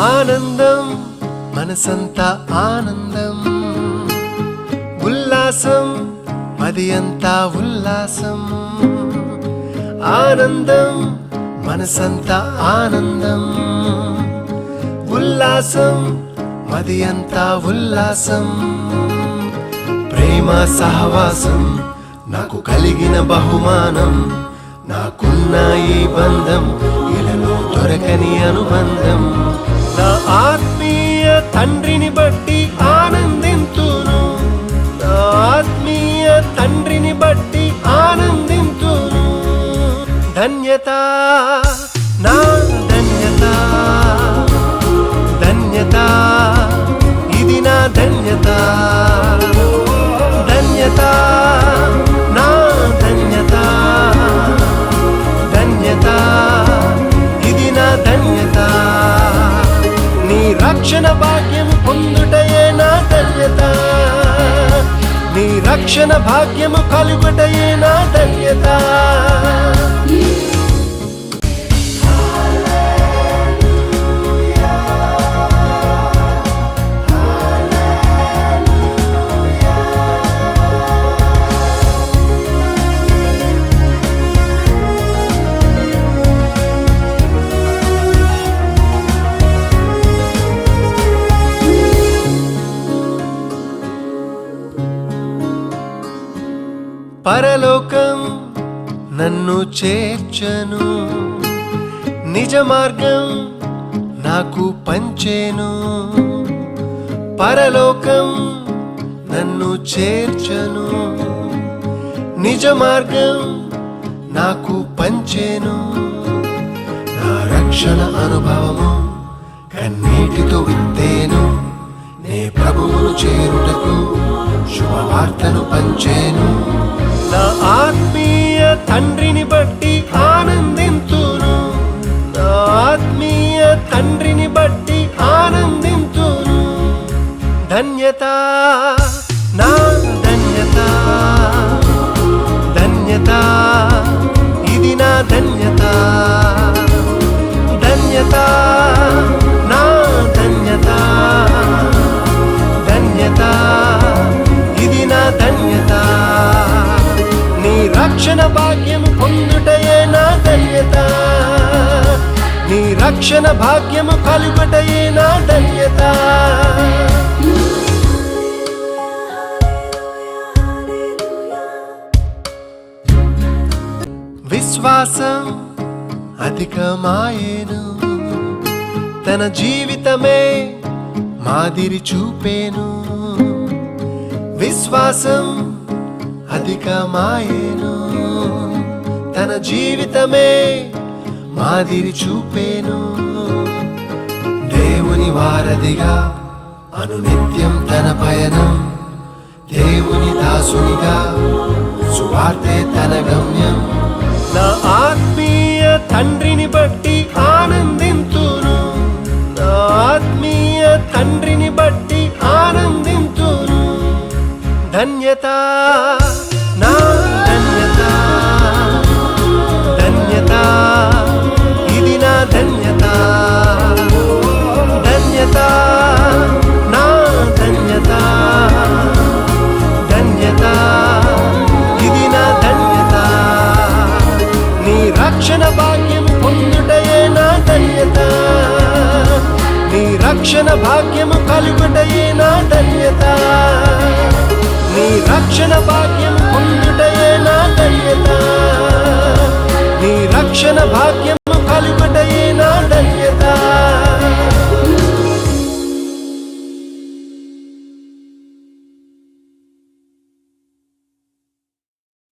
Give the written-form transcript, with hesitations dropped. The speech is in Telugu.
ఆనందం మనసంతా ఆనందం, ఉల్లాసం మది అంతా ఉల్లాసం. ఆనందం మనసంతా ఆనందం, ఉల్లాసం మది అంతా ఉల్లాసం. ప్రేమ సహవాసం నాకు కలిగిన బహుమానం, నాకున్న ఈ బంధం ఇలలో దొరకని అనుబంధం. నా ఆత్మీయ తండ్రిని బట్టి ఆనందింతును, నా ఆత్మీయ తండ్రిని బట్టి ఆనందింతును. ధన్యత నా ధన్యత, ధన్యత ఇది నా ధన్యత. ధన్యత నా ధన్యత, ధన్యత ఇది నా ధన్యత. నీ రక్షణ భాగ్యం పొందుటయే నా ధన్యత, నీ రక్షణ భాగ్యము కలుగుటయే నా ధన్యత. పరలోకం నన్ను చేర్చను, నిజ మార్గం నాకు పంచేను. పరలోకం నన్ను చేర్చను, నిజ మార్గం నాకు పంచేను. నా రక్షణ అనుభవము కన్నీటితో విత్తేను, నే ప్రభువును చేరుటకు శుభవార్తను పంచేను. నా ఆత్మీయ తండ్రిని బట్టి ఆనందింతును, నా ఆత్మీయ తండ్రిని బట్టి ఆనందింతును. ధన్యత నా ధన్యత, ధన్యత ఇది నా ధన్యత. ధన్యత నా ధన్యత, ధన్యత ఇది నా ధన్యత. నీ రక్షణ భాగ్యము పొందుటయే నా ధన్యత, నీ రక్షణ భాగ్యము కలుగుటయే నా ధన్యత. విశ్వాసం అధికమాయేను, తన జీవితమే మాదిరి చూపేను. విశ్వాసం అధికమాయేను, తన జీవితమే మాదిరి చూపేను. దేవుని వారధిగా అనునిత్యం తన పయనం, దేవుని దాసునిగా సువార్తే తన గమ్యం. నా ఆత్మీయ తండ్రిని బట్టి ఆనందింతును, నా ఆత్మీయ తండ్రిని బట్టి ఆనందింతును. ధన్యత నా ధన్యత, ధన్యత ఇది నా ధన్యత. ధన్యత నా ధన్యత, ధన్యత ఇది నా ధన్యత. నీ రక్షణ భాగ్యము పొందుటయే నా ధన్యత, నీ రక్షణ భాగ్యము కలుగుటయే నా ధన్యత. నీ రక్షణ భాగ్యము పొందుటయే నా ధన్యత, నీ రక్షణ భాగ్యము కలుగుటయే నా